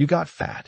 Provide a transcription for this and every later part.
"You got fat,"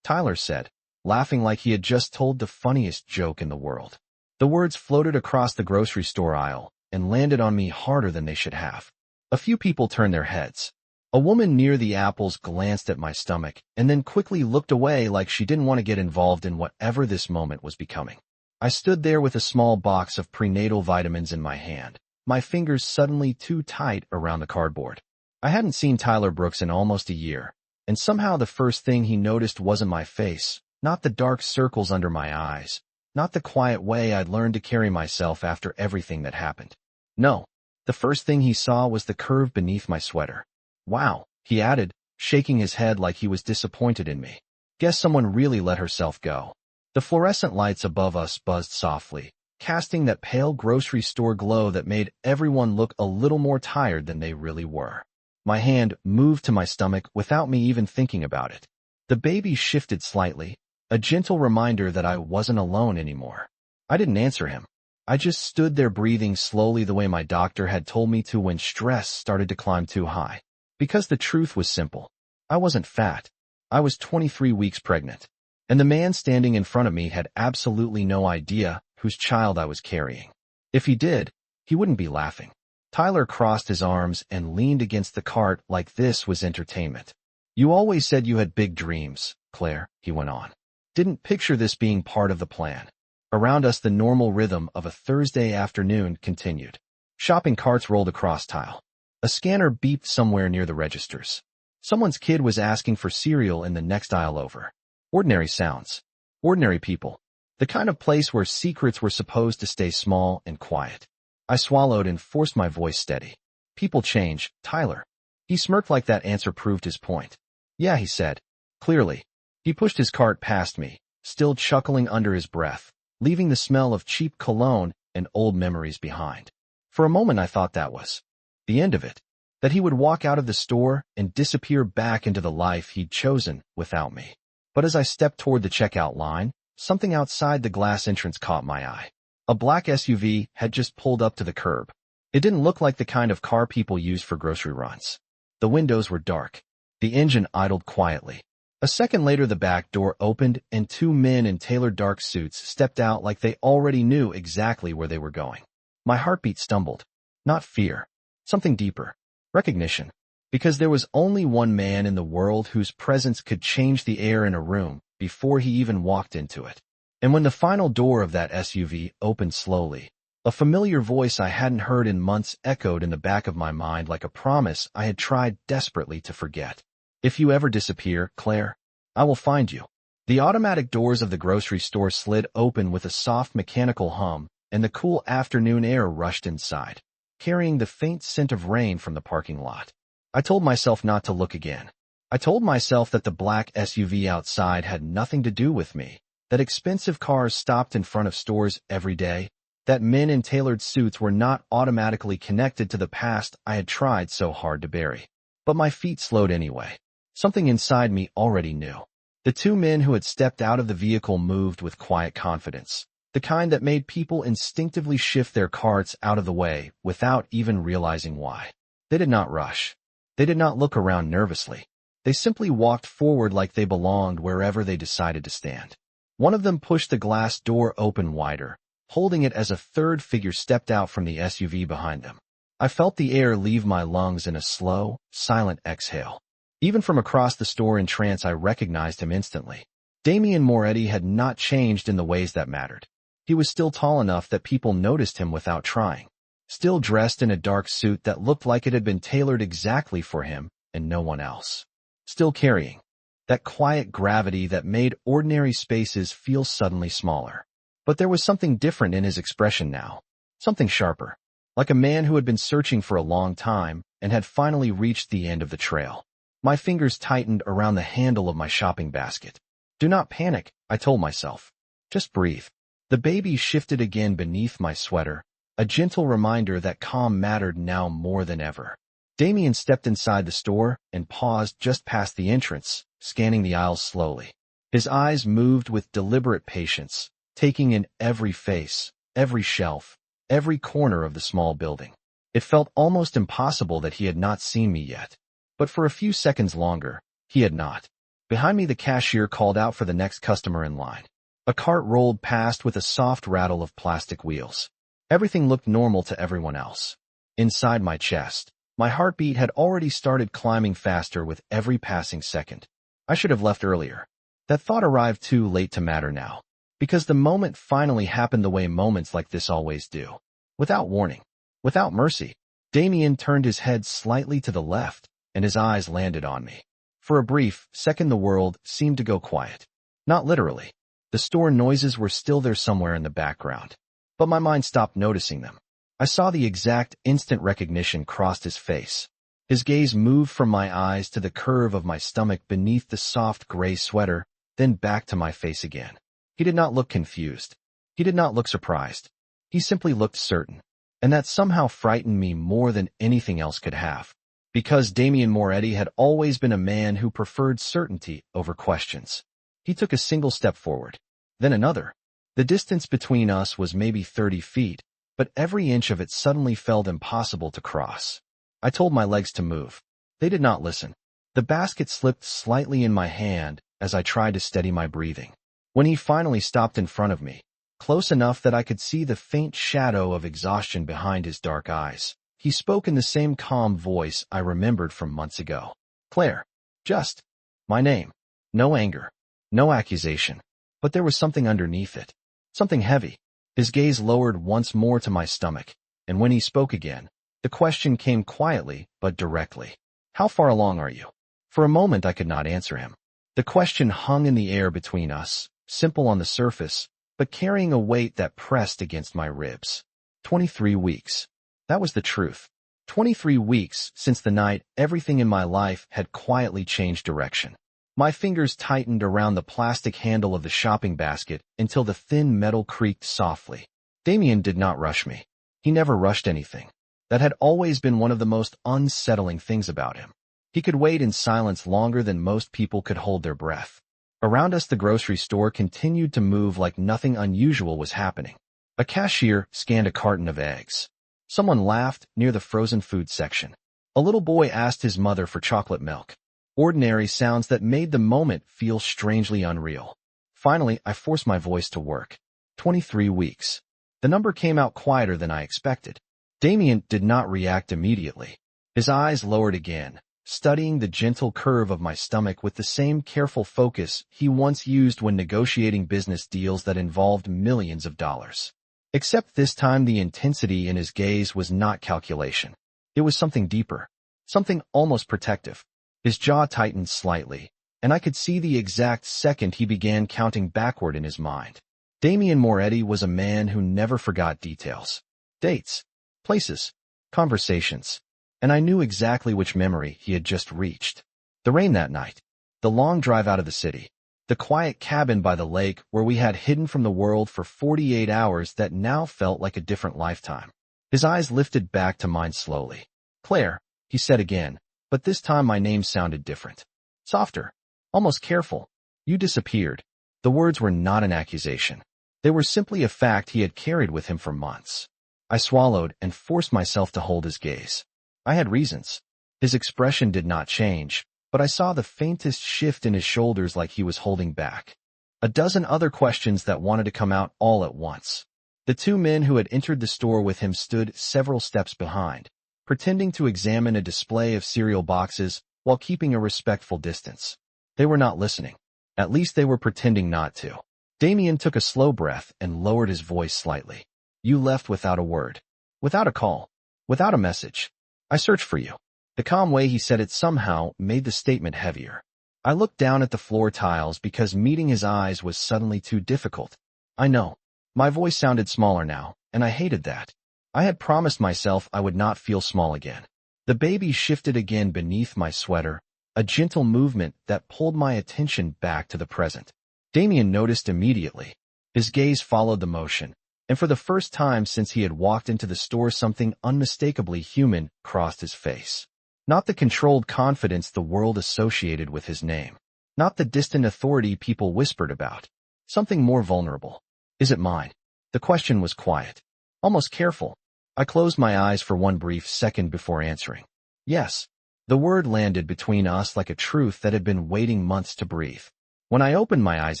Tyler said, laughing like he had just told the funniest joke in the world. The words floated across the grocery store aisle and landed on me harder than they should have. A few people turned their heads. A woman near the apples glanced at my stomach and then quickly looked away like she didn't want to get involved in whatever this moment was becoming. I stood there with a small box of prenatal vitamins in my hand, my fingers suddenly too tight around the cardboard. I hadn't seen Tyler Brooks in almost a year, and somehow the first thing he noticed wasn't my face, not the dark circles under my eyes, not the quiet way I'd learned to carry myself after everything that happened. No, the first thing he saw was the curve beneath my sweater. "Wow," he added, shaking his head like he was disappointed in me. "Guess someone really let herself go." The fluorescent lights above us buzzed softly, casting that pale grocery store glow that made everyone look a little more tired than they really were. My hand moved to my stomach without me even thinking about it. The baby shifted slightly, a gentle reminder that I wasn't alone anymore. I didn't answer him. I just stood there breathing slowly the way my doctor had told me to when stress started to climb too high. Because the truth was simple. I wasn't fat. I was 23 weeks pregnant. And the man standing in front of me had absolutely no idea whose child I was carrying. If he did, he wouldn't be laughing. Tyler crossed his arms and leaned against the cart like this was entertainment. "You always said you had big dreams, Claire," he went on. "Didn't picture this being part of the plan." Around us, the normal rhythm of a Thursday afternoon continued. Shopping carts rolled across tile. A scanner beeped somewhere near the registers. Someone's kid was asking for cereal in the next aisle over. Ordinary sounds. Ordinary people. The kind of place where secrets were supposed to stay small and quiet. I swallowed and forced my voice steady. "People change, Tyler." He smirked like that answer proved his point. "Yeah," he said. Clearly. He pushed his cart past me, still chuckling under his breath, leaving the smell of cheap cologne and old memories behind. For a moment I thought that was the end of it, that he would walk out of the store and disappear back into the life he'd chosen without me. But as I stepped toward the checkout line, something outside the glass entrance caught my eye. A black SUV had just pulled up to the curb. It didn't look like the kind of car people use for grocery runs. The windows were dark. The engine idled quietly. A second later, the back door opened and two men in tailored dark suits stepped out like they already knew exactly where they were going. My heartbeat stumbled. Not fear. Something deeper. Recognition. Because there was only one man in the world whose presence could change the air in a room before he even walked into it. And when the final door of that SUV opened slowly, a familiar voice I hadn't heard in months echoed in the back of my mind like a promise I had tried desperately to forget. "If you ever disappear, Claire, I will find you." The automatic doors of the grocery store slid open with a soft mechanical hum, and the cool afternoon air rushed inside, carrying the faint scent of rain from the parking lot. I told myself not to look again. I told myself that the black SUV outside had nothing to do with me, that expensive cars stopped in front of stores every day, that men in tailored suits were not automatically connected to the past I had tried so hard to bury. But my feet slowed anyway. Something inside me already knew. The two men who had stepped out of the vehicle moved with quiet confidence, the kind that made people instinctively shift their carts out of the way without even realizing why. They did not rush. They did not look around nervously. They simply walked forward like they belonged wherever they decided to stand. One of them pushed the glass door open wider, holding it as a third figure stepped out from the SUV behind them. I felt the air leave my lungs in a slow, silent exhale. Even from across the store in trance, I recognized him instantly. Damien Moretti had not changed in the ways that mattered. He was still tall enough that people noticed him without trying. Still dressed in a dark suit that looked like it had been tailored exactly for him and no one else. Still carrying that quiet gravity that made ordinary spaces feel suddenly smaller. But there was something different in his expression now. Something sharper. Like a man who had been searching for a long time and had finally reached the end of the trail. My fingers tightened around the handle of my shopping basket. "Do not panic," I told myself. "Just breathe." The baby shifted again beneath my sweater, a gentle reminder that calm mattered now more than ever. Damien stepped inside the store and paused just past the entrance, scanning the aisles slowly. His eyes moved with deliberate patience, taking in every face, every shelf, every corner of the small building. It felt almost impossible that he had not seen me yet. But for a few seconds longer, he had not. Behind me, the cashier called out for the next customer in line. A cart rolled past with a soft rattle of plastic wheels. Everything looked normal to everyone else. Inside my chest, my heartbeat had already started climbing faster with every passing second. I should have left earlier. That thought arrived too late to matter now, because the moment finally happened the way moments like this always do. Without warning, without mercy, Damien turned his head slightly to the left, and his eyes landed on me. For a brief second, the world seemed to go quiet. Not literally. The store noises were still there somewhere in the background, but my mind stopped noticing them. I saw the exact instant recognition crossed his face. His gaze moved from my eyes to the curve of my stomach beneath the soft gray sweater, then back to my face again. He did not look confused. He did not look surprised. He simply looked certain, and that somehow frightened me more than anything else could have. Because Damien Moretti had always been a man who preferred certainty over questions. He took a single step forward, then another. The distance between us was maybe 30 feet, but every inch of it suddenly felt impossible to cross. I told my legs to move. They did not listen. The basket slipped slightly in my hand as I tried to steady my breathing. When he finally stopped in front of me, close enough that I could see the faint shadow of exhaustion behind his dark eyes, he spoke in the same calm voice I remembered from months ago. Claire. Just my name. No anger. No accusation. But there was something underneath it. Something heavy. His gaze lowered once more to my stomach, and when he spoke again, the question came quietly but directly. How far along are you? For a moment I could not answer him. The question hung in the air between us, simple on the surface, but carrying a weight that pressed against my ribs. 23 weeks. That was the truth. 23 weeks since the night everything in my life had quietly changed direction. My fingers tightened around the plastic handle of the shopping basket until the thin metal creaked softly. Damien did not rush me. He never rushed anything. That had always been one of the most unsettling things about him. He could wait in silence longer than most people could hold their breath. Around us, the grocery store continued to move like nothing unusual was happening. A cashier scanned a carton of eggs. Someone laughed near the frozen food section. A little boy asked his mother for chocolate milk. Ordinary sounds that made the moment feel strangely unreal. Finally, I forced my voice to work. 23 weeks. The number came out quieter than I expected. Damien did not react immediately. His eyes lowered again, studying the gentle curve of my stomach with the same careful focus he once used when negotiating business deals that involved millions of dollars. Except this time the intensity in his gaze was not calculation. It was something deeper, something almost protective. His jaw tightened slightly, and I could see the exact second he began counting backward in his mind. Damien Moretti was a man who never forgot details. Dates, places, conversations, and I knew exactly which memory he had just reached. The rain that night, the long drive out of the city, the quiet cabin by the lake where we had hidden from the world for 48 hours that now felt like a different lifetime. His eyes lifted back to mine slowly. Claire, he said again, but this time my name sounded different. Softer, almost careful. You disappeared. The words were not an accusation. They were simply a fact he had carried with him for months. I swallowed and forced myself to hold his gaze. I had reasons. His expression did not change, but I saw the faintest shift in his shoulders like he was holding back. A dozen other questions that wanted to come out all at once. The two men who had entered the store with him stood several steps behind, pretending to examine a display of cereal boxes while keeping a respectful distance. They were not listening. At least they were pretending not to. Damien took a slow breath and lowered his voice slightly. You left without a word. Without a call. Without a message. I searched for you. The calm way he said it somehow made the statement heavier. I looked down at the floor tiles because meeting his eyes was suddenly too difficult. I know. My voice sounded smaller now, and I hated that. I had promised myself I would not feel small again. The baby shifted again beneath my sweater, a gentle movement that pulled my attention back to the present. Damien noticed immediately. His gaze followed the motion, and for the first time since he had walked into the store something unmistakably human crossed his face. Not the controlled confidence the world associated with his name. Not the distant authority people whispered about. Something more vulnerable. Is it mine? The question was quiet, almost careful. I closed my eyes for one brief second before answering. Yes. The word landed between us like a truth that had been waiting months to breathe. When I opened my eyes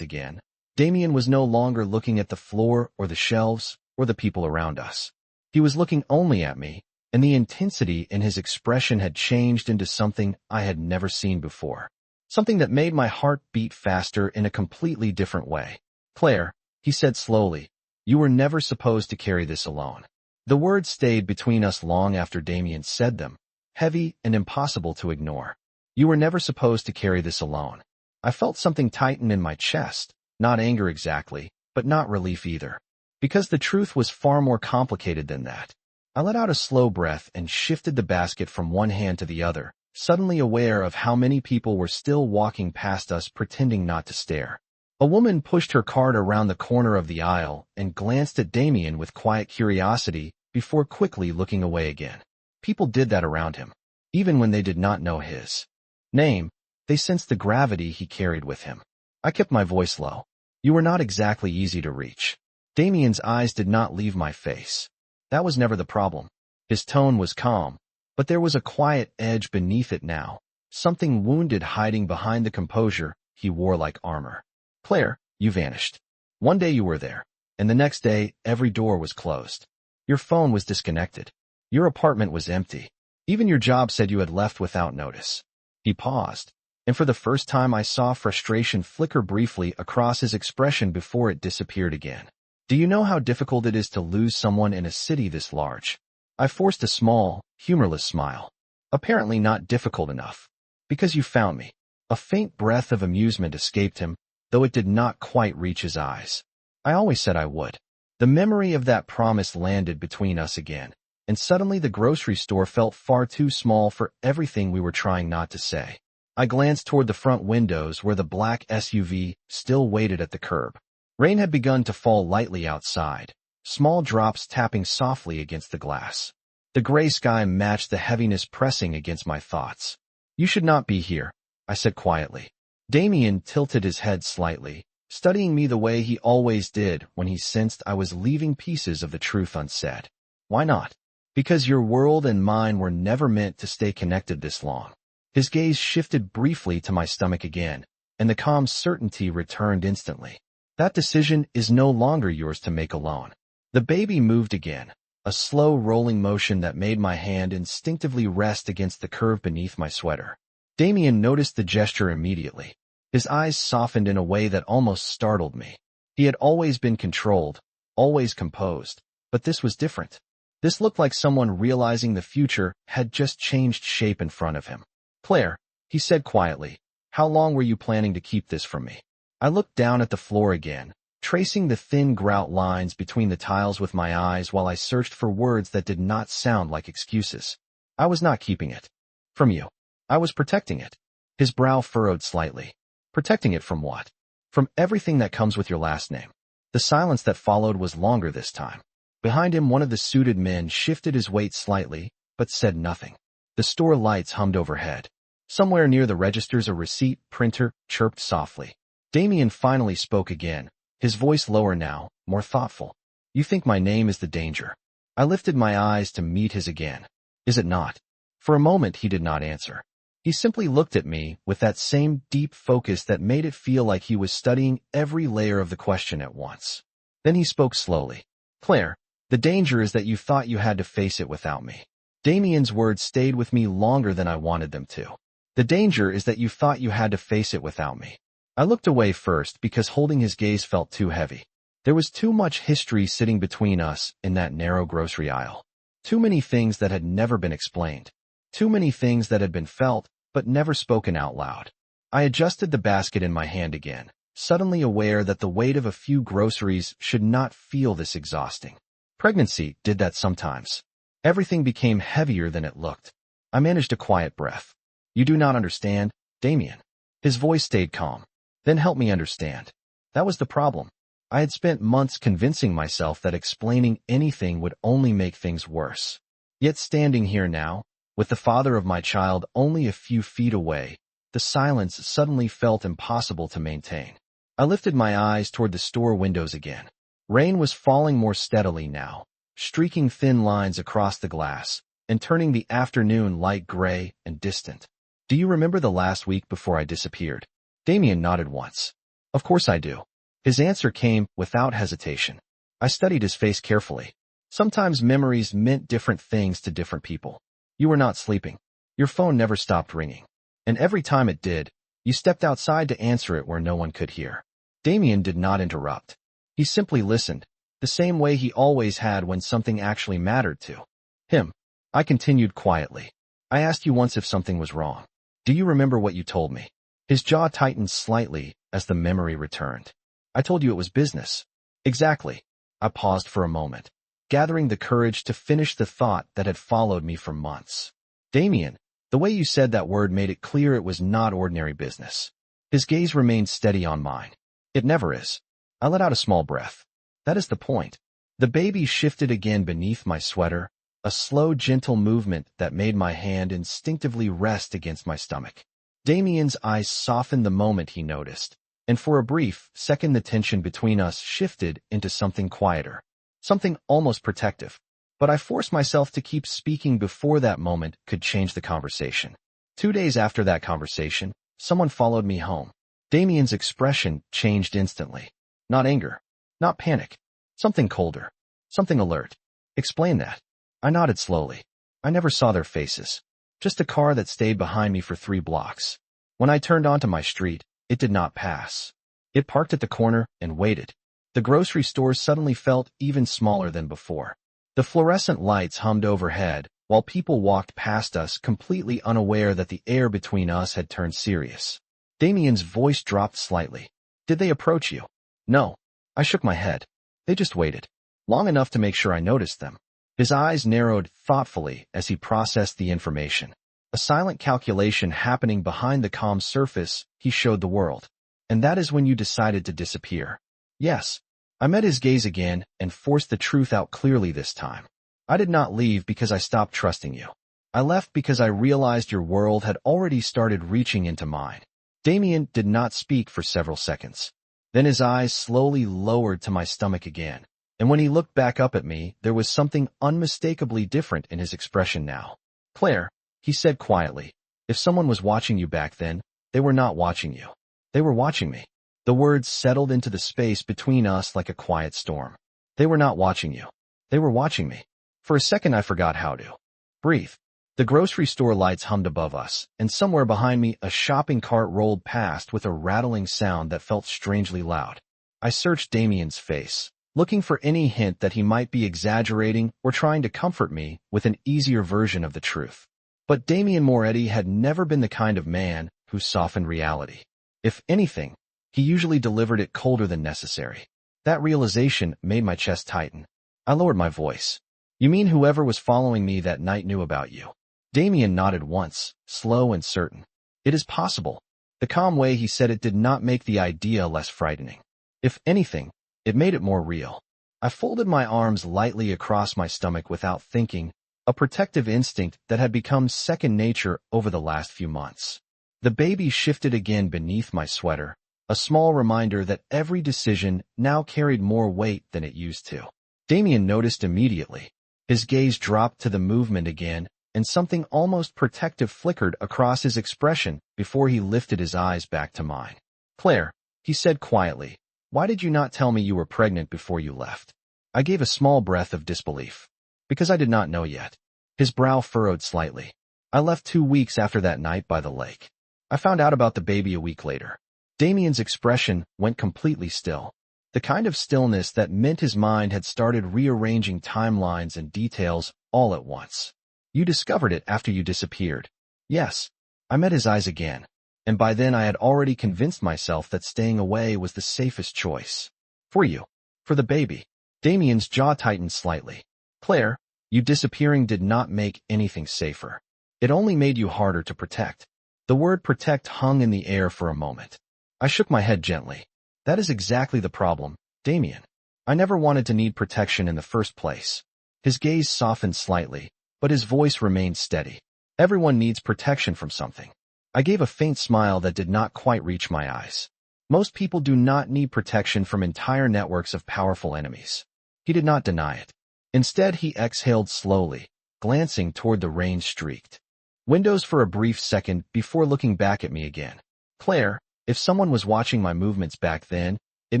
again, Damien was no longer looking at the floor or the shelves or the people around us. He was looking only at me, and the intensity in his expression had changed into something I had never seen before. Something that made my heart beat faster in a completely different way. "Claire," he said slowly, "you were never supposed to carry this alone." The words stayed between us long after Damien said them, heavy and impossible to ignore. "You were never supposed to carry this alone." I felt something tighten in my chest, not anger exactly, but not relief either. Because the truth was far more complicated than that. I let out a slow breath and shifted the basket from one hand to the other, suddenly aware of how many people were still walking past us pretending not to stare. A woman pushed her cart around the corner of the aisle and glanced at Damien with quiet curiosity before quickly looking away again. People did that around him. Even when they did not know his name, they sensed the gravity he carried with him. I kept my voice low. "You were not exactly easy to reach." Damien's eyes did not leave my face. That was never the problem. His tone was calm, but there was a quiet edge beneath it now, something wounded hiding behind the composure he wore like armor. "Claire, you vanished. One day you were there, and the next day every door was closed. Your phone was disconnected. Your apartment was empty. Even your job said you had left without notice." He paused, and for the first time I saw frustration flicker briefly across his expression before it disappeared again. "Do you know how difficult it is to lose someone in a city this large?" I forced a small, humorless smile. "Apparently not difficult enough. Because you found me." A faint breath of amusement escaped him, though it did not quite reach his eyes. "I always said I would." The memory of that promise landed between us again, and suddenly the grocery store felt far too small for everything we were trying not to say. I glanced toward the front windows where the black SUV still waited at the curb. Rain had begun to fall lightly outside, small drops tapping softly against the glass. The gray sky matched the heaviness pressing against my thoughts. "You should not be here," I said quietly. Damien tilted his head slightly, studying me the way he always did when he sensed I was leaving pieces of the truth unsaid. "Why not?" "Because your world and mine were never meant to stay connected this long." His gaze shifted briefly to my stomach again, and the calm certainty returned instantly. "That decision is no longer yours to make alone." The baby moved again, a slow rolling motion that made my hand instinctively rest against the curve beneath my sweater. Damien noticed the gesture immediately. His eyes softened in a way that almost startled me. He had always been controlled, always composed, but this was different. This looked like someone realizing the future had just changed shape in front of him. "Claire," he said quietly, "how long were you planning to keep this from me?" I looked down at the floor again, tracing the thin grout lines between the tiles with my eyes while I searched for words that did not sound like excuses. "I was not keeping it from you. I was protecting it." His brow furrowed slightly. "Protecting it from what?" "From everything that comes with your last name." The silence that followed was longer this time. Behind him, one of the suited men shifted his weight slightly, but said nothing. The store lights hummed overhead. Somewhere near the registers, a receipt printer chirped softly. Damien finally spoke again, his voice lower now, more thoughtful. "You think my name is the danger." I lifted my eyes to meet his again. "Is it not?" For a moment he did not answer. He simply looked at me with that same deep focus that made it feel like he was studying every layer of the question at once. Then he spoke slowly. "Claire, the danger is that you thought you had to face it without me." Damien's words stayed with me longer than I wanted them to. "The danger is that you thought you had to face it without me." I looked away first because holding his gaze felt too heavy. There was too much history sitting between us in that narrow grocery aisle. Too many things that had never been explained. Too many things that had been felt, but never spoken out loud. I adjusted the basket in my hand again, suddenly aware that the weight of a few groceries should not feel this exhausting. Pregnancy did that sometimes. Everything became heavier than it looked. I managed a quiet breath. "You do not understand, Damien." His voice stayed calm. "Then help me understand." That was the problem. I had spent months convincing myself that explaining anything would only make things worse. Yet standing here now, with the father of my child only a few feet away, the silence suddenly felt impossible to maintain. I lifted my eyes toward the store windows again. Rain was falling more steadily now, streaking thin lines across the glass, and turning the afternoon light gray and distant. Do you remember the last week before I disappeared? Damien nodded once. Of course I do. His answer came without hesitation. I studied his face carefully. Sometimes memories meant different things to different people. You were not sleeping. Your phone never stopped ringing. And every time it did, you stepped outside to answer it where no one could hear. Damien did not interrupt. He simply listened, the same way he always had when something actually mattered to him. I continued quietly. I asked you once if something was wrong. Do you remember what you told me? His jaw tightened slightly as the memory returned. I told you it was business. Exactly. I paused for a moment, gathering the courage to finish the thought that had followed me for months. Damien, the way you said that word made it clear it was not ordinary business. His gaze remained steady on mine. It never is. I let out a small breath. That is the point. The baby shifted again beneath my sweater, a slow, gentle movement that made my hand instinctively rest against my stomach. Damien's eyes softened the moment he noticed, and for a brief second the tension between us shifted into something quieter, something almost protective. But I forced myself to keep speaking before that moment could change the conversation. 2 days after that conversation, someone followed me home. Damien's expression changed instantly. Not anger, not panic, something colder, something alert. Explain that. I nodded slowly. I never saw their faces. Just a car that stayed behind me for 3 blocks. When I turned onto my street, it did not pass. It parked at the corner and waited. The grocery store suddenly felt even smaller than before. The fluorescent lights hummed overhead, while people walked past us completely unaware that the air between us had turned serious. Damien's voice dropped slightly. Did they approach you? No. I shook my head. They just waited. Long enough to make sure I noticed them. His eyes narrowed thoughtfully as he processed the information. A silent calculation happening behind the calm surface he showed the world. And that is when you decided to disappear. Yes. I met his gaze again and forced the truth out clearly this time. I did not leave because I stopped trusting you. I left because I realized your world had already started reaching into mine. Damien did not speak for several seconds. Then his eyes slowly lowered to my stomach again, and when he looked back up at me, there was something unmistakably different in his expression now. Claire, he said quietly, if someone was watching you back then, they were not watching you. They were watching me. The words settled into the space between us like a quiet storm. They were not watching you. They were watching me. For a second I forgot how to breathe. The grocery store lights hummed above us, and somewhere behind me a shopping cart rolled past with a rattling sound that felt strangely loud. I searched Damien's face, looking for any hint that he might be exaggerating or trying to comfort me with an easier version of the truth. But Damien Moretti had never been the kind of man who softened reality. If anything, he usually delivered it colder than necessary. That realization made my chest tighten. I lowered my voice. You mean whoever was following me that night knew about you? Damien nodded once, slow and certain. It is possible. The calm way he said it did not make the idea less frightening. If anything, it made it more real. I folded my arms lightly across my stomach without thinking, a protective instinct that had become second nature over the last few months. The baby shifted again beneath my sweater, a small reminder that every decision now carried more weight than it used to. Damien noticed immediately. His gaze dropped to the movement again, and something almost protective flickered across his expression before he lifted his eyes back to mine. Claire, he said quietly, why did you not tell me you were pregnant before you left? I gave a small breath of disbelief. Because I did not know yet. His brow furrowed slightly. I left 2 weeks after that night by the lake. I found out about the baby a week later. Damien's expression went completely still. The kind of stillness that meant his mind had started rearranging timelines and details all at once. You discovered it after you disappeared. Yes. I met his eyes again, and by then I had already convinced myself that staying away was the safest choice. For you. For the baby. Damien's jaw tightened slightly. Claire, you disappearing did not make anything safer. It only made you harder to protect. The word protect hung in the air for a moment. I shook my head gently. That is exactly the problem, Damien. I never wanted to need protection in the first place. His gaze softened slightly, but his voice remained steady. Everyone needs protection from something. I gave a faint smile that did not quite reach my eyes. Most people do not need protection from entire networks of powerful enemies. He did not deny it. Instead, he exhaled slowly, glancing toward the rain-streaked windows for a brief second before looking back at me again. Claire, if someone was watching my movements back then, it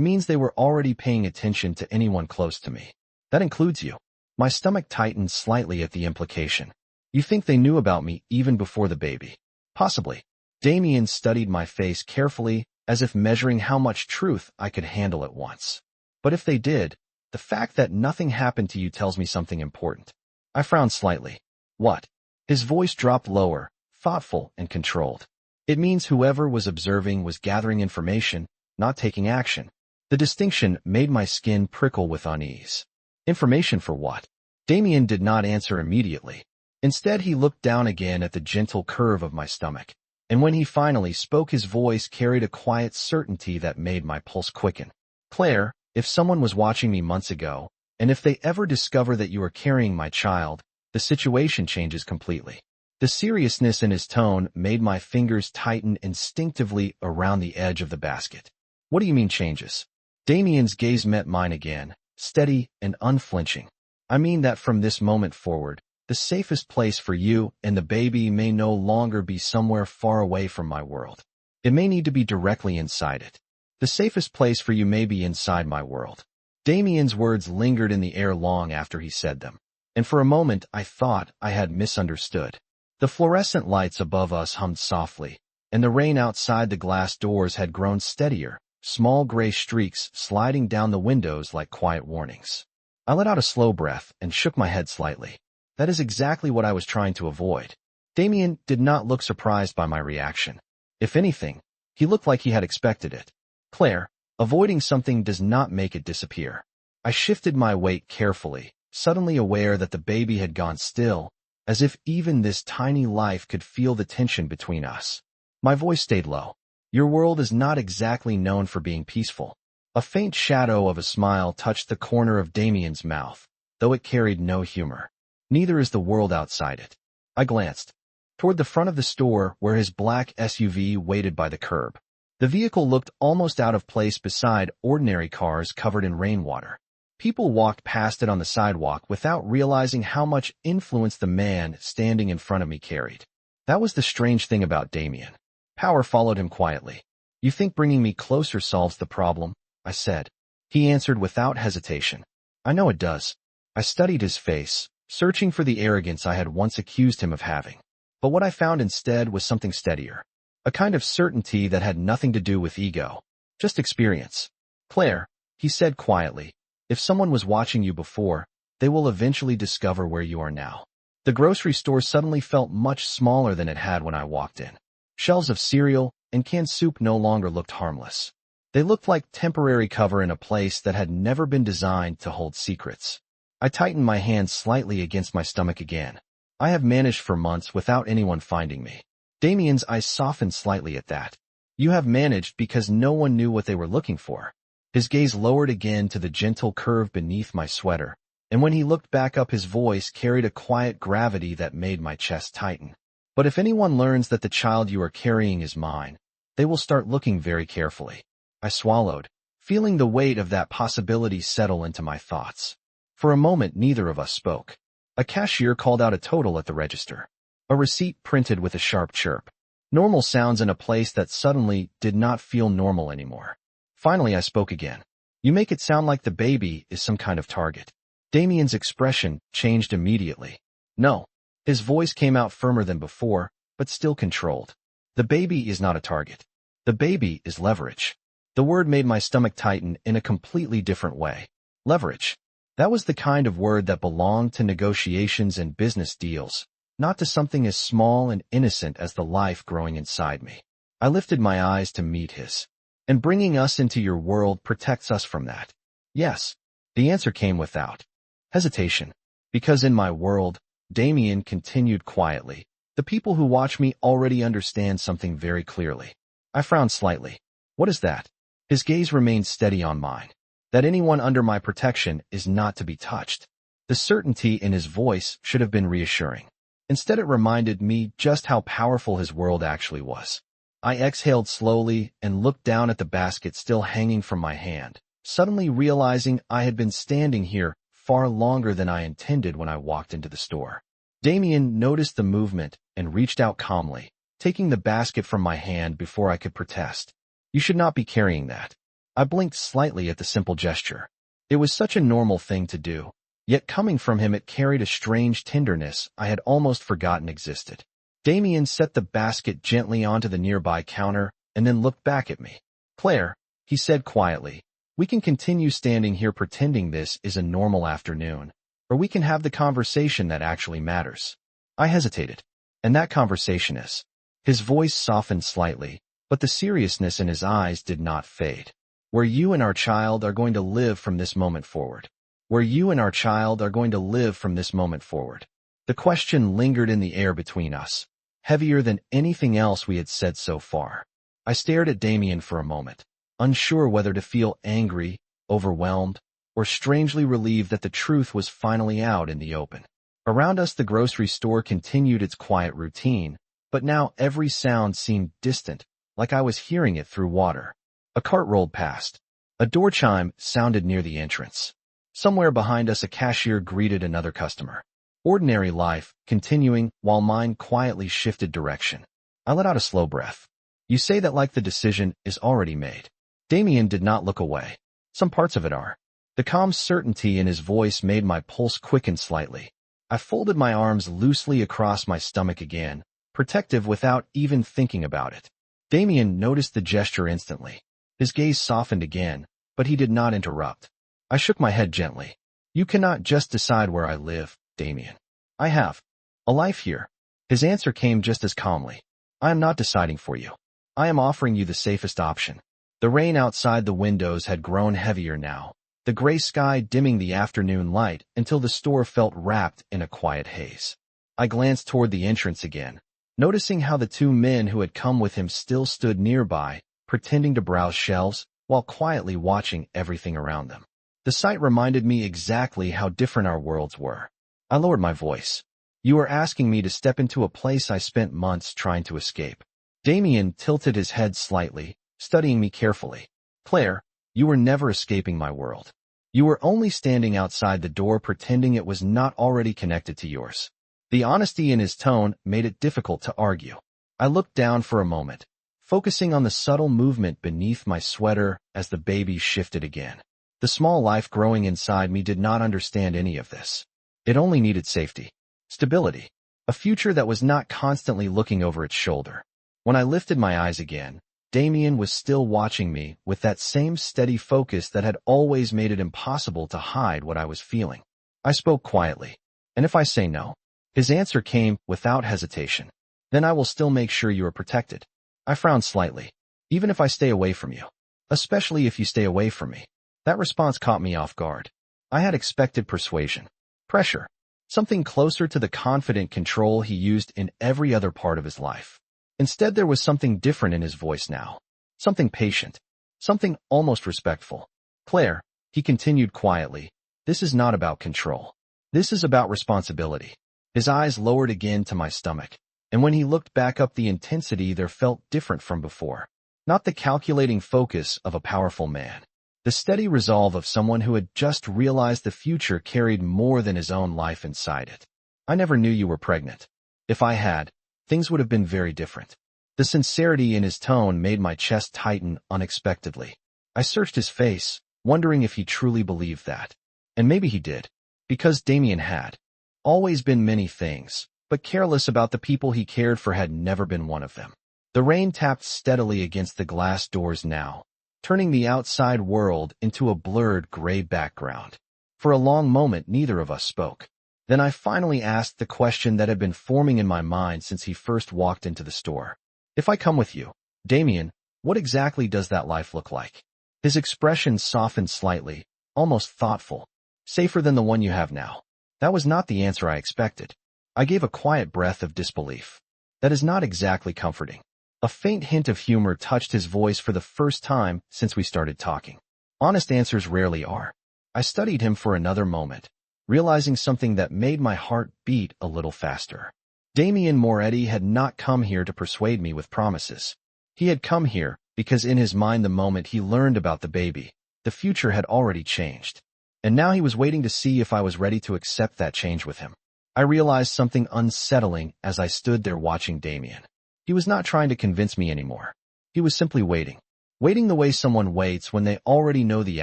means they were already paying attention to anyone close to me. That includes you. My stomach tightened slightly at the implication. You think they knew about me even before the baby? Possibly. Damien studied my face carefully, as if measuring how much truth I could handle at once. But if they did, the fact that nothing happened to you tells me something important. I frowned slightly. What? His voice dropped lower, thoughtful and controlled. It means whoever was observing was gathering information, not taking action. The distinction made my skin prickle with unease. Information for what? Damien did not answer immediately. Instead, he looked down again at the gentle curve of my stomach. And when he finally spoke, his voice carried a quiet certainty that made my pulse quicken. Claire, if someone was watching me months ago, and if they ever discover that you are carrying my child, the situation changes completely. The seriousness in his tone made my fingers tighten instinctively around the edge of the basket. What do you mean changes? Damien's gaze met mine again, steady and unflinching. I mean that from this moment forward, the safest place for you and the baby may no longer be somewhere far away from my world. It may need to be directly inside it. The safest place for you may be inside my world. Damien's words lingered in the air long after he said them, and for a moment I thought I had misunderstood. The fluorescent lights above us hummed softly, and the rain outside the glass doors had grown steadier, small gray streaks sliding down the windows like quiet warnings. I let out a slow breath and shook my head slightly. That is exactly what I was trying to avoid. Damien did not look surprised by my reaction. If anything, he looked like he had expected it. Claire, avoiding something does not make it disappear. I shifted my weight carefully, suddenly aware that the baby had gone still, as if even this tiny life could feel the tension between us. My voice stayed low. Your world is not exactly known for being peaceful. A faint shadow of a smile touched the corner of Damien's mouth, though it carried no humor. Neither is the world outside it. I glanced toward the front of the store where his black SUV waited by the curb. The vehicle looked almost out of place beside ordinary cars covered in rainwater. People walked past it on the sidewalk without realizing how much influence the man standing in front of me carried. That was the strange thing about Damien. Power followed him quietly. You think bringing me closer solves the problem? I said. He answered without hesitation. I know it does. I studied his face, searching for the arrogance I had once accused him of having. But what I found instead was something steadier. A kind of certainty that had nothing to do with ego. Just experience. Claire, he said quietly, if someone was watching you before, they will eventually discover where you are now. The grocery store suddenly felt much smaller than it had when I walked in. Shelves of cereal and canned soup no longer looked harmless. They looked like temporary cover in a place that had never been designed to hold secrets. I tightened my hand slightly against my stomach again. I have managed for months without anyone finding me. Damien's eyes softened slightly at that. You have managed because no one knew what they were looking for. His gaze lowered again to the gentle curve beneath my sweater, and when he looked back up his voice carried a quiet gravity that made my chest tighten. But if anyone learns that the child you are carrying is mine, they will start looking very carefully. I swallowed, feeling the weight of that possibility settle into my thoughts. For a moment neither of us spoke. A cashier called out a total at the register. A receipt printed with a sharp chirp. Normal sounds in a place that suddenly did not feel normal anymore. Finally I spoke again. You make it sound like the baby is some kind of target. Damien's expression changed immediately. No. His voice came out firmer than before, but still controlled. The baby is not a target. The baby is leverage. The word made my stomach tighten in a completely different way. Leverage. That was the kind of word that belonged to negotiations and business deals, not to something as small and innocent as the life growing inside me. I lifted my eyes to meet his. And bringing us into your world protects us from that. Yes. The answer came without hesitation. Because in my world, Damien continued quietly, the people who watch me already understand something very clearly. I frowned slightly. What is that? His gaze remained steady on mine. That anyone under my protection is not to be touched. The certainty in his voice should have been reassuring. Instead, it reminded me just how powerful his world actually was. I exhaled slowly and looked down at the basket still hanging from my hand, suddenly realizing I had been standing here far longer than I intended when I walked into the store. Damien noticed the movement and reached out calmly, taking the basket from my hand before I could protest. You should not be carrying that. I blinked slightly at the simple gesture. It was such a normal thing to do, yet coming from him it carried a strange tenderness I had almost forgotten existed. Damien set the basket gently onto the nearby counter and then looked back at me. Claire, he said quietly, we can continue standing here pretending this is a normal afternoon, or we can have the conversation that actually matters. I hesitated. And that conversation is. His voice softened slightly, but the seriousness in his eyes did not fade. Where you and our child are going to live from this moment forward. Where you and our child are going to live from this moment forward. The question lingered in the air between us, heavier than anything else we had said so far. I stared at Damien for a moment, unsure whether to feel angry, overwhelmed, or strangely relieved that the truth was finally out in the open. Around us the grocery store continued its quiet routine, but now every sound seemed distant, like I was hearing it through water. A cart rolled past. A door chime sounded near the entrance. Somewhere behind us a cashier greeted another customer. Ordinary life, continuing, while mine quietly shifted direction. I let out a slow breath. You say that like the decision is already made. Damien did not look away. Some parts of it are. The calm certainty in his voice made my pulse quicken slightly. I folded my arms loosely across my stomach again, protective without even thinking about it. Damien noticed the gesture instantly. His gaze softened again, but he did not interrupt. I shook my head gently. You cannot just decide where I live, Damien. I have a life here. His answer came just as calmly. I am not deciding for you. I am offering you the safest option. The rain outside the windows had grown heavier now, the gray sky dimming the afternoon light until the store felt wrapped in a quiet haze. I glanced toward the entrance again, noticing how the two men who had come with him still stood nearby, pretending to browse shelves while quietly watching everything around them. The sight reminded me exactly how different our worlds were. I lowered my voice. You are asking me to step into a place I spent months trying to escape. Damien tilted his head slightly, studying me carefully. Claire, you were never escaping my world. You were only standing outside the door pretending it was not already connected to yours. The honesty in his tone made it difficult to argue. I looked down for a moment, focusing on the subtle movement beneath my sweater as the baby shifted again. The small life growing inside me did not understand any of this. It only needed safety, stability, a future that was not constantly looking over its shoulder. When I lifted my eyes again, Damien was still watching me with that same steady focus that had always made it impossible to hide what I was feeling. I spoke quietly. And if I say no? His answer came without hesitation. Then I will still make sure you are protected. I frowned slightly. Even if I stay away from you. Especially if you stay away from me. That response caught me off guard. I had expected persuasion. Pressure. Something closer to the confident control he used in every other part of his life. Instead, there was something different in his voice now. Something patient. Something almost respectful. Claire, he continued quietly, this is not about control. This is about responsibility. His eyes lowered again to my stomach, and when he looked back up the intensity there felt different from before. Not the calculating focus of a powerful man. The steady resolve of someone who had just realized the future carried more than his own life inside it. I never knew you were pregnant. If I had, things would have been very different. The sincerity in his tone made my chest tighten unexpectedly. I searched his face, wondering if he truly believed that. And maybe he did. Because Damien had always been many things, but careless about the people he cared for had never been one of them. The rain tapped steadily against the glass doors now, turning the outside world into a blurred gray background. For a long moment neither of us spoke. Then I finally asked the question that had been forming in my mind since he first walked into the store. If I come with you, Damien, what exactly does that life look like? His expression softened slightly, almost thoughtful. Safer than the one you have now. That was not the answer I expected. I gave a quiet breath of disbelief. That is not exactly comforting. A faint hint of humor touched his voice for the first time since we started talking. Honest answers rarely are. I studied him for another moment, realizing something that made my heart beat a little faster. Damien Moretti had not come here to persuade me with promises. He had come here because in his mind the moment he learned about the baby, the future had already changed. And now he was waiting to see if I was ready to accept that change with him. I realized something unsettling as I stood there watching Damien. He was not trying to convince me anymore. He was simply waiting. Waiting the way someone waits when they already know the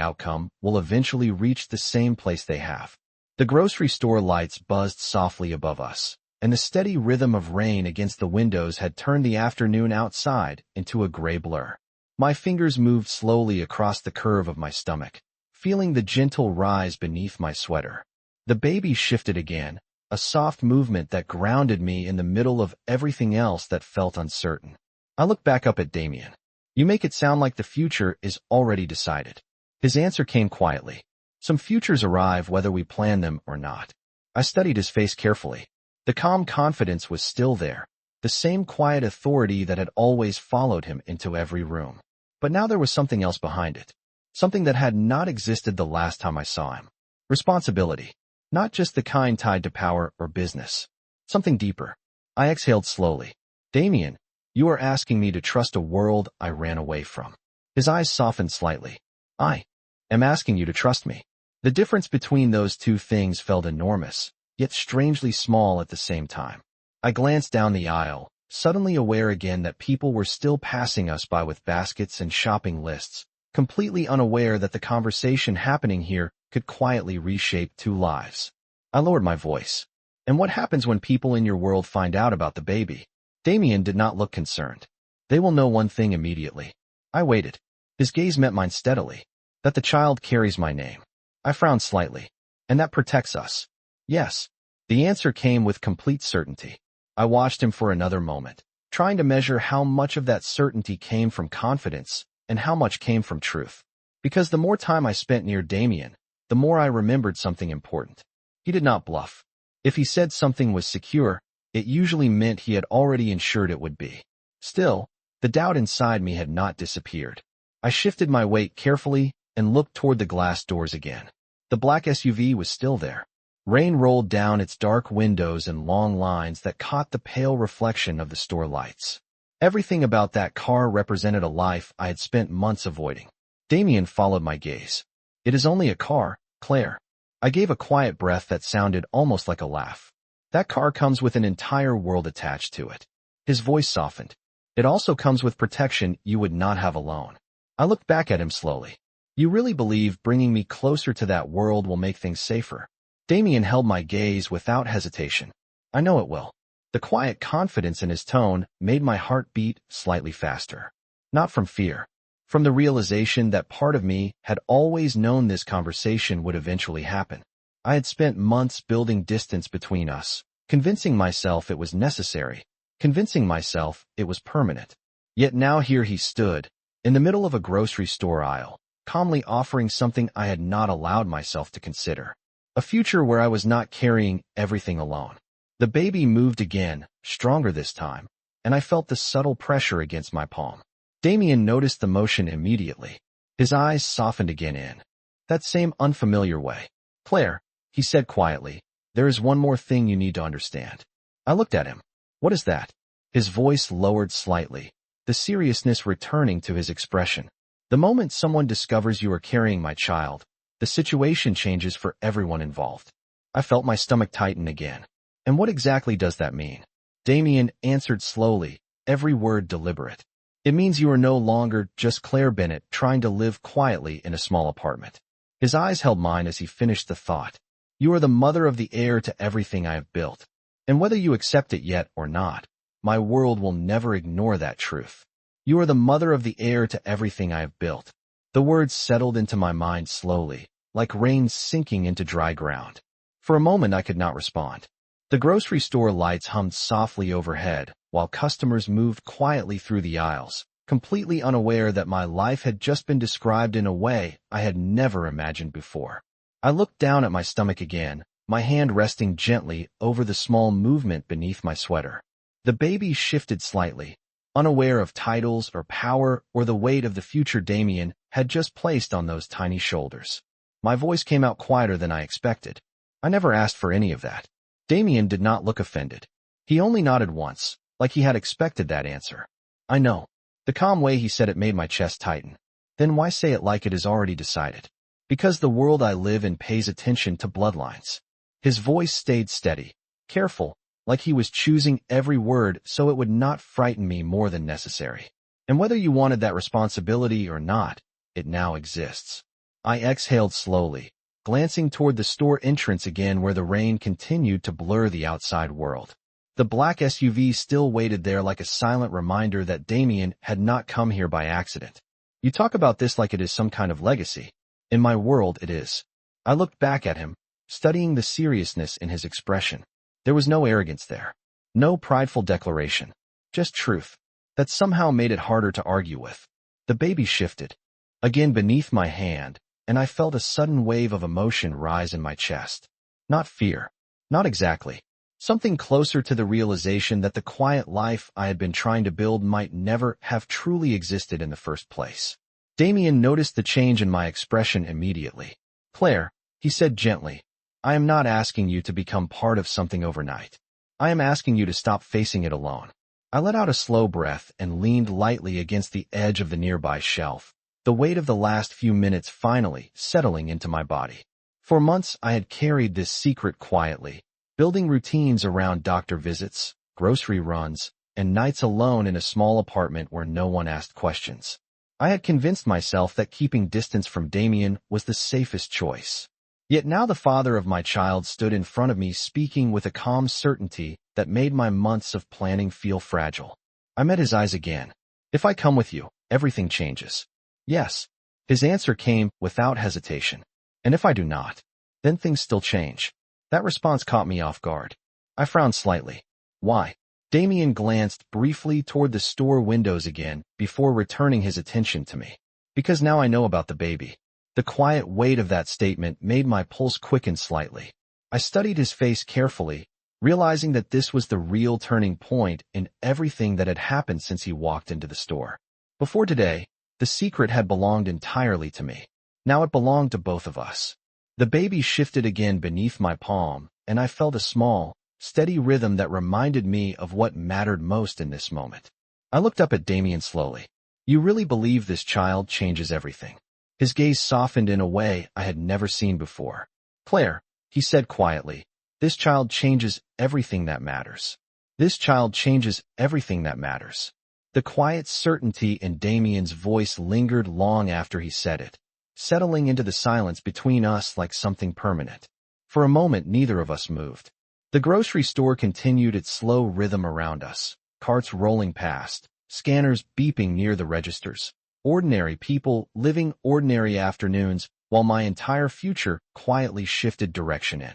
outcome will eventually reach the same place they have. The grocery store lights buzzed softly above us, and the steady rhythm of rain against the windows had turned the afternoon outside into a gray blur. My fingers moved slowly across the curve of my stomach, feeling the gentle rise beneath my sweater. The baby shifted again, a soft movement that grounded me in the middle of everything else that felt uncertain. I looked back up at Damien. You make it sound like the future is already decided. His answer came quietly. Some futures arrive whether we plan them or not. I studied his face carefully. The calm confidence was still there, the same quiet authority that had always followed him into every room. But now there was something else behind it. Something that had not existed the last time I saw him. Responsibility. Not just the kind tied to power or business. Something deeper. I exhaled slowly. Damien, you are asking me to trust a world I ran away from. His eyes softened slightly. I am asking you to trust me. The difference between those two things felt enormous, yet strangely small at the same time. I glanced down the aisle, suddenly aware again that people were still passing us by with baskets and shopping lists, completely unaware that the conversation happening here could quietly reshape two lives. I lowered my voice. And what happens when people in your world find out about the baby? Damien did not look concerned. They will know one thing immediately. I waited. His gaze met mine steadily. That the child carries my name. I frowned slightly. And that protects us. Yes. The answer came with complete certainty. I watched him for another moment, trying to measure how much of that certainty came from confidence and how much came from truth. Because the more time I spent near Damien, the more I remembered something important. He did not bluff. If he said something was secure, it usually meant he had already ensured it would be. Still, the doubt inside me had not disappeared. I shifted my weight carefully and looked toward the glass doors again. The black SUV was still there. Rain rolled down its dark windows in long lines that caught the pale reflection of the store lights. Everything about that car represented a life I had spent months avoiding. Damien followed my gaze. It is only a car, Claire. I gave a quiet breath that sounded almost like a laugh. That car comes with an entire world attached to it. His voice softened. It also comes with protection you would not have alone. I looked back at him slowly. You really believe bringing me closer to that world will make things safer? Damien held my gaze without hesitation. I know it will. The quiet confidence in his tone made my heart beat slightly faster. Not from fear. From the realization that part of me had always known this conversation would eventually happen. I had spent months building distance between us, convincing myself it was necessary, convincing myself it was permanent. Yet now here he stood, in the middle of a grocery store aisle, calmly offering something I had not allowed myself to consider. A future where I was not carrying everything alone. The baby moved again, stronger this time, and I felt the subtle pressure against my palm. Damien noticed the motion immediately. His eyes softened again in that same unfamiliar way. Claire, he said quietly, there is one more thing you need to understand. I looked at him. What is that? His voice lowered slightly, the seriousness returning to his expression. The moment someone discovers you are carrying my child, the situation changes for everyone involved. I felt my stomach tighten again. And what exactly does that mean? Damien answered slowly, every word deliberate. It means you are no longer just Claire Bennett trying to live quietly in a small apartment. His eyes held mine as he finished the thought. You are the mother of the heir to everything I have built. And whether you accept it yet or not, my world will never ignore that truth. You are the mother of the heir to everything I have built. The words settled into my mind slowly, like rain sinking into dry ground. For a moment I could not respond. The grocery store lights hummed softly overhead, while customers moved quietly through the aisles, completely unaware that my life had just been described in a way I had never imagined before. I looked down at my stomach again, my hand resting gently over the small movement beneath my sweater. The baby shifted slightly, unaware of titles or power or the weight of the future Damien had just placed on those tiny shoulders. My voice came out quieter than I expected. I never asked for any of that. Damien did not look offended. He only nodded once, like he had expected that answer. I know. The calm way he said it made my chest tighten. Then why say it like it is already decided? Because the world I live in pays attention to bloodlines. His voice stayed steady. careful, like he was choosing every word so it would not frighten me more than necessary. And whether you wanted that responsibility or not, it now exists. I exhaled slowly, glancing toward the store entrance again where the rain continued to blur the outside world. The black SUV still waited there like a silent reminder that Damien had not come here by accident. You talk about this like it is some kind of legacy. In my world, it is. I looked back at him, studying the seriousness in his expression. There was no arrogance there. No prideful declaration. Just truth. That somehow made it harder to argue with. The baby shifted, again beneath my hand, and I felt a sudden wave of emotion rise in my chest. Not fear. Not exactly. Something closer to the realization that the quiet life I had been trying to build might never have truly existed in the first place. Damien noticed the change in my expression immediately. Claire, he said gently, I am not asking you to become part of something overnight. I am asking you to stop facing it alone. I let out a slow breath and leaned lightly against the edge of the nearby shelf, the weight of the last few minutes finally settling into my body. For months I had carried this secret quietly, building routines around doctor visits, grocery runs, and nights alone in a small apartment where no one asked questions. I had convinced myself that keeping distance from Damien was the safest choice. Yet now the father of my child stood in front of me speaking with a calm certainty that made my months of planning feel fragile. I met his eyes again. If I come with you, everything changes. Yes. His answer came without hesitation. And if I do not, then things still change. That response caught me off guard. I frowned slightly. Why? Damien glanced briefly toward the store windows again before returning his attention to me. Because now I know about the baby. The quiet weight of that statement made my pulse quicken slightly. I studied his face carefully, realizing that this was the real turning point in everything that had happened since he walked into the store. Before today, the secret had belonged entirely to me. Now it belonged to both of us. The baby shifted again beneath my palm, and I felt a small, steady rhythm that reminded me of what mattered most in this moment. I looked up at Damien slowly. You really believe this child changes everything? His gaze softened in a way I had never seen before. Claire, he said quietly, this child changes everything that matters. This child changes everything that matters. The quiet certainty in Damien's voice lingered long after he said it, settling into the silence between us like something permanent. For a moment, neither of us moved. The grocery store continued its slow rhythm around us, carts rolling past, scanners beeping near the registers, ordinary people living ordinary afternoons, while my entire future quietly shifted direction in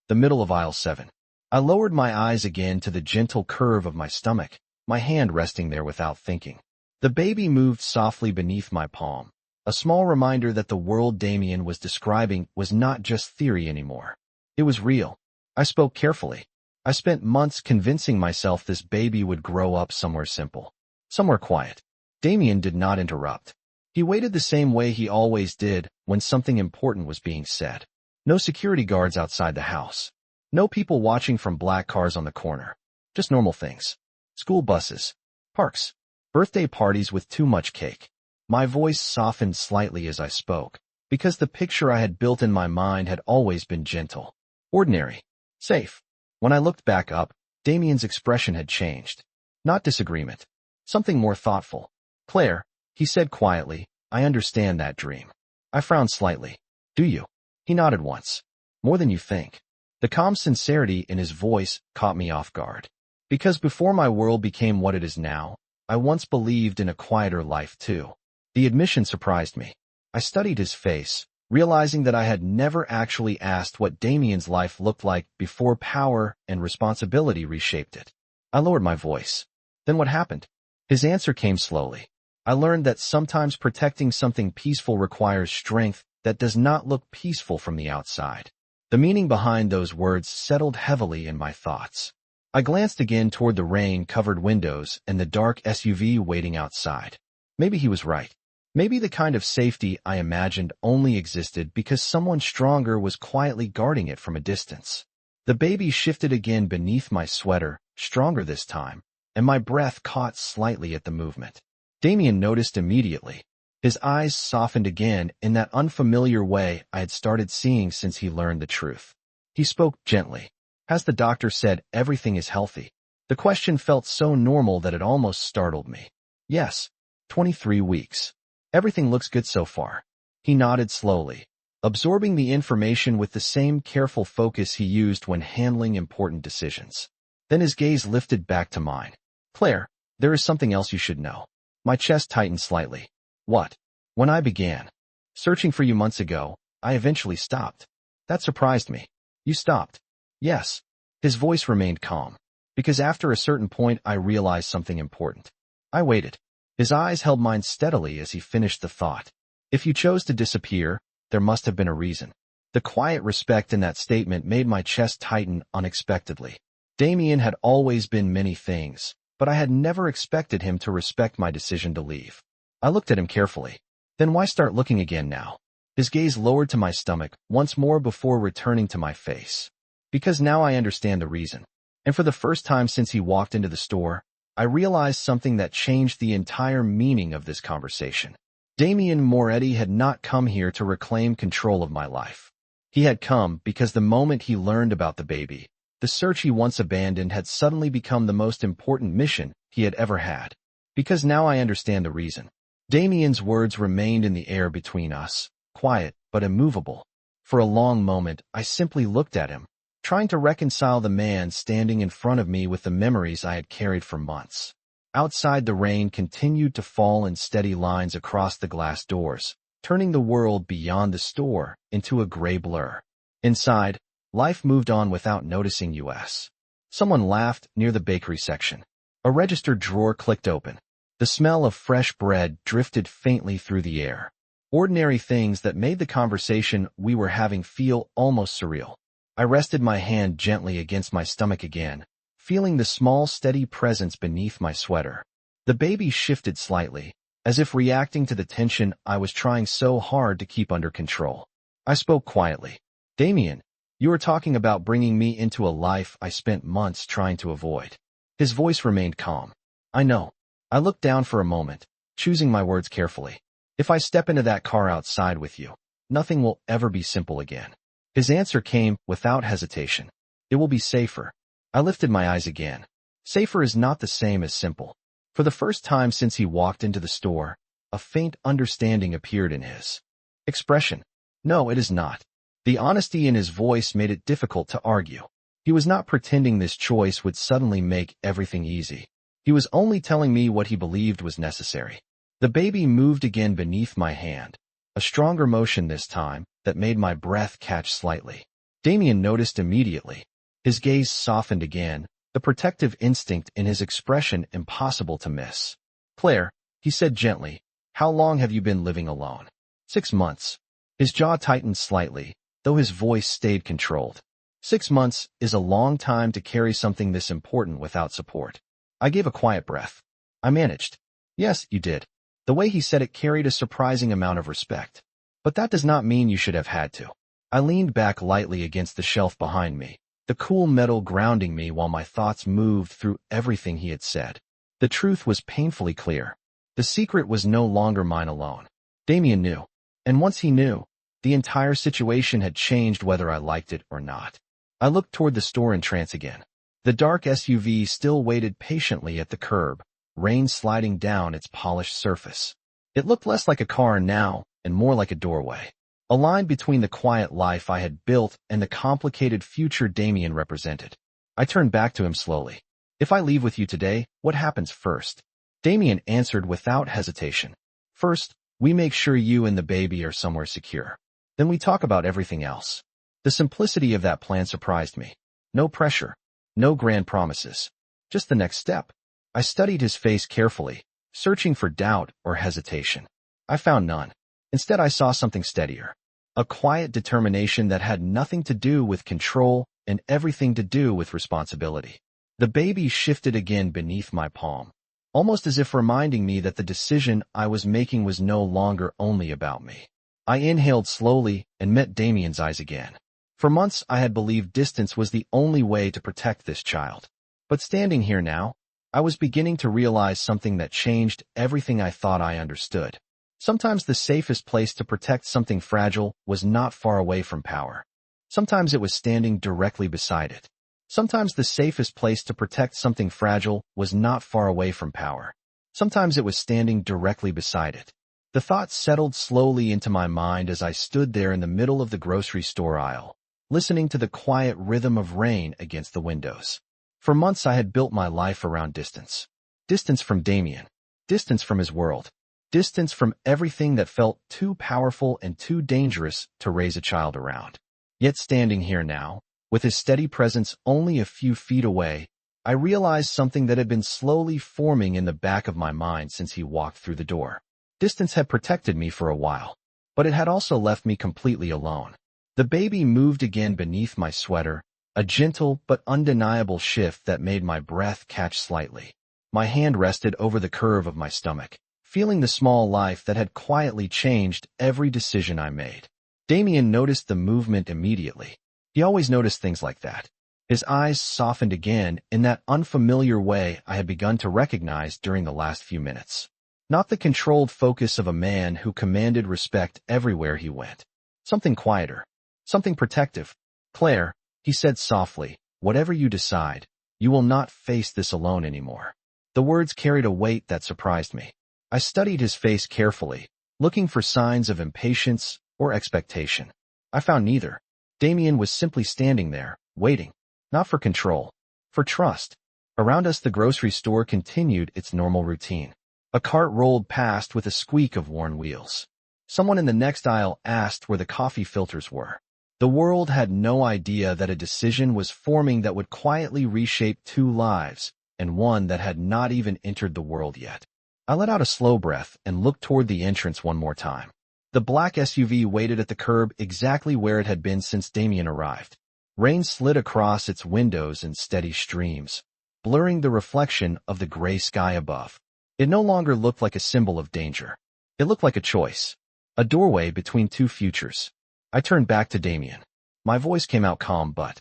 the middle of aisle 7. I lowered my eyes again to the gentle curve of my stomach, my hand resting there without thinking. The baby moved softly beneath my palm, a small reminder that the world Damien was describing was not just theory anymore. It was real. I spoke carefully. I spent months convincing myself this baby would grow up somewhere simple, somewhere quiet. Damien did not interrupt. He waited the same way he always did when something important was being said. No security guards outside the house. No people watching from black cars on the corner. Just normal things. School buses. Parks. Birthday parties with too much cake. My voice softened slightly as I spoke, because the picture I had built in my mind had always been gentle, ordinary, safe. When I looked back up, Damien's expression had changed. Not disagreement. Something more thoughtful. Claire, he said quietly, I understand that dream. I frowned slightly. Do you? He nodded once. More than you think. The calm sincerity in his voice caught me off guard. Because before my world became what it is now, I once believed in a quieter life too. The admission surprised me. I studied his face, realizing that I had never actually asked what Damien's life looked like before power and responsibility reshaped it. I lowered my voice. Then what happened? His answer came slowly. I learned that sometimes protecting something peaceful requires strength that does not look peaceful from the outside. The meaning behind those words settled heavily in my thoughts. I glanced again toward the rain-covered windows and the dark SUV waiting outside. Maybe he was right. Maybe the kind of safety I imagined only existed because someone stronger was quietly guarding it from a distance. The baby shifted again beneath my sweater, stronger this time, and my breath caught slightly at the movement. Damien noticed immediately. His eyes softened again in that unfamiliar way I had started seeing since he learned the truth. He spoke gently. Has the doctor said everything is healthy? The question felt so normal that it almost startled me. Yes. 23 weeks. Everything looks good so far. He nodded slowly, absorbing the information with the same careful focus he used when handling important decisions. Then his gaze lifted back to mine. Claire, there is something else you should know. My chest tightened slightly. What? When I began searching for you months ago, I eventually stopped. That surprised me. You stopped? Yes. His voice remained calm, because after a certain point I realized something important. I waited. His eyes held mine steadily as he finished the thought. If you chose to disappear, there must have been a reason. The quiet respect in that statement made my chest tighten unexpectedly. Damien had always been many things, but I had never expected him to respect my decision to leave. I looked at him carefully. Then why start looking again now? His gaze lowered to my stomach once more before returning to my face. Because now I understand the reason. And for the first time since he walked into the store, I realized something that changed the entire meaning of this conversation. Damien Moretti had not come here to reclaim control of my life. He had come because the moment he learned about the baby, the search he once abandoned had suddenly become the most important mission he had ever had. Because now I understand the reason. Damien's words remained in the air between us, quiet but immovable. For a long moment, I simply looked at him, trying to reconcile the man standing in front of me with the memories I had carried for months. Outside, the rain continued to fall in steady lines across the glass doors, turning the world beyond the store into a gray blur. Inside, life moved on without noticing us. Someone laughed near the bakery section. A register drawer clicked open. The smell of fresh bread drifted faintly through the air. Ordinary things that made the conversation we were having feel almost surreal. I rested my hand gently against my stomach again, feeling the small, steady presence beneath my sweater. The baby shifted slightly, as if reacting to the tension I was trying so hard to keep under control. I spoke quietly. Damien, you were talking about bringing me into a life I spent months trying to avoid. His voice remained calm. I know. I looked down for a moment, choosing my words carefully. If I step into that car outside with you, nothing will ever be simple again. His answer came without hesitation. It will be safer. I lifted my eyes again. Safer is not the same as simple. For the first time since he walked into the store, a faint understanding appeared in his expression. No, it is not. The honesty in his voice made it difficult to argue. He was not pretending this choice would suddenly make everything easy. He was only telling me what he believed was necessary. The baby moved again beneath my hand, a stronger motion this time that made my breath catch slightly. Damien noticed immediately. His gaze softened again, the protective instinct in his expression impossible to miss. Claire, he said gently, how long have you been living alone? 6 months. His jaw tightened slightly, though his voice stayed controlled. 6 months is a long time to carry something this important without support. I gave a quiet breath. I managed. Yes, you did. The way he said it carried a surprising amount of respect. But that does not mean you should have had to. I leaned back lightly against the shelf behind me, the cool metal grounding me while my thoughts moved through everything he had said. The truth was painfully clear. The secret was no longer mine alone. Damien knew. And once he knew, the entire situation had changed whether I liked it or not. I looked toward the store in trance again. The dark SUV still waited patiently at the curb, rain sliding down its polished surface. It looked less like a car now and more like a doorway, a line between the quiet life I had built and the complicated future Damien represented. I turned back to him slowly. If I leave with you today, what happens first? Damien answered without hesitation. First, we make sure you and the baby are somewhere secure. Then we talk about everything else. The simplicity of that plan surprised me. No pressure. No grand promises. Just the next step. I studied his face carefully, searching for doubt or hesitation. I found none. Instead, I saw something steadier. A quiet determination that had nothing to do with control and everything to do with responsibility. The baby shifted again beneath my palm, almost as if reminding me that the decision I was making was no longer only about me. I inhaled slowly and met Damien's eyes again. For months, I had believed distance was the only way to protect this child. But standing here now, I was beginning to realize something that changed everything I thought I understood. Sometimes the safest place to protect something fragile was not far away from power. Sometimes it was standing directly beside it. Sometimes the safest place to protect something fragile was not far away from power. Sometimes it was standing directly beside it. The thought settled slowly into my mind as I stood there in the middle of the grocery store aisle, listening to the quiet rhythm of rain against the windows. For months I had built my life around distance. Distance from Damien. Distance from his world. Distance from everything that felt too powerful and too dangerous to raise a child around. Yet standing here now, with his steady presence only a few feet away, I realized something that had been slowly forming in the back of my mind since he walked through the door. Distance had protected me for a while, but it had also left me completely alone. The baby moved again beneath my sweater, a gentle but undeniable shift that made my breath catch slightly. My hand rested over the curve of my stomach, feeling the small life that had quietly changed every decision I made. Damien noticed the movement immediately. He always noticed things like that. His eyes softened again in that unfamiliar way I had begun to recognize during the last few minutes. Not the controlled focus of a man who commanded respect everywhere he went. Something quieter. Something protective. "Claire," he said softly, "whatever you decide, you will not face this alone anymore." The words carried a weight that surprised me. I studied his face carefully, looking for signs of impatience or expectation. I found neither. Damien was simply standing there, waiting. Not for control, for trust. Around us the grocery store continued its normal routine. A cart rolled past with a squeak of worn wheels. Someone in the next aisle asked where the coffee filters were. The world had no idea that a decision was forming that would quietly reshape two lives, and one that had not even entered the world yet. I let out a slow breath and looked toward the entrance one more time. The black SUV waited at the curb exactly where it had been since Damien arrived. Rain slid across its windows in steady streams, blurring the reflection of the gray sky above. It no longer looked like a symbol of danger. It looked like a choice, a doorway between two futures. I turned back to Damien. My voice came out calm but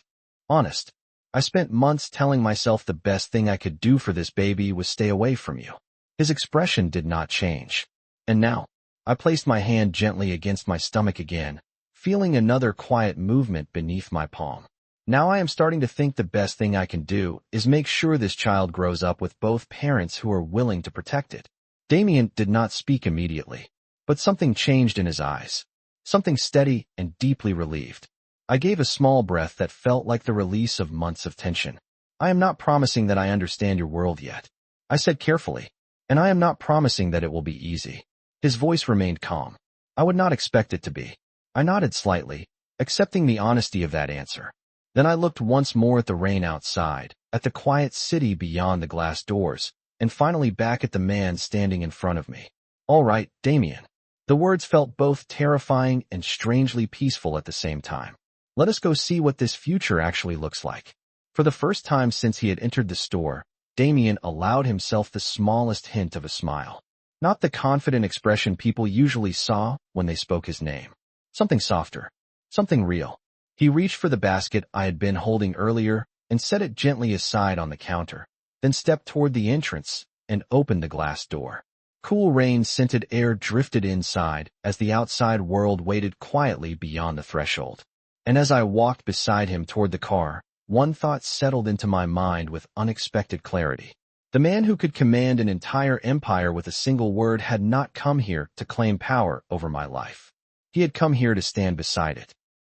honest. I spent months telling myself the best thing I could do for this baby was stay away from you. His expression did not change. And now, I placed my hand gently against my stomach again, feeling another quiet movement beneath my palm. Now I am starting to think the best thing I can do is make sure this child grows up with both parents who are willing to protect it. Damien did not speak immediately, but something changed in his eyes. Something steady and deeply relieved. I gave a small breath that felt like the release of months of tension. "I am not promising that I understand your world yet," I said carefully, "and I am not promising that it will be easy." His voice remained calm. I would not expect it to be. I nodded slightly, accepting the honesty of that answer. Then I looked once more at the rain outside, at the quiet city beyond the glass doors, and finally back at the man standing in front of me. "All right, Damien." The words felt both terrifying and strangely peaceful at the same time. "Let us go see what this future actually looks like." For the first time since he had entered the store, Damien allowed himself the smallest hint of a smile. Not the confident expression people usually saw when they spoke his name. Something softer. Something real. He reached for the basket I had been holding earlier and set it gently aside on the counter, then stepped toward the entrance and opened the glass door. Cool rain-scented air drifted inside as the outside world waited quietly beyond the threshold. And as I walked beside him toward the car, one thought settled into my mind with unexpected clarity. The man who could command an entire empire with a single word had not come here to claim power over my life. He had come here to stand beside it,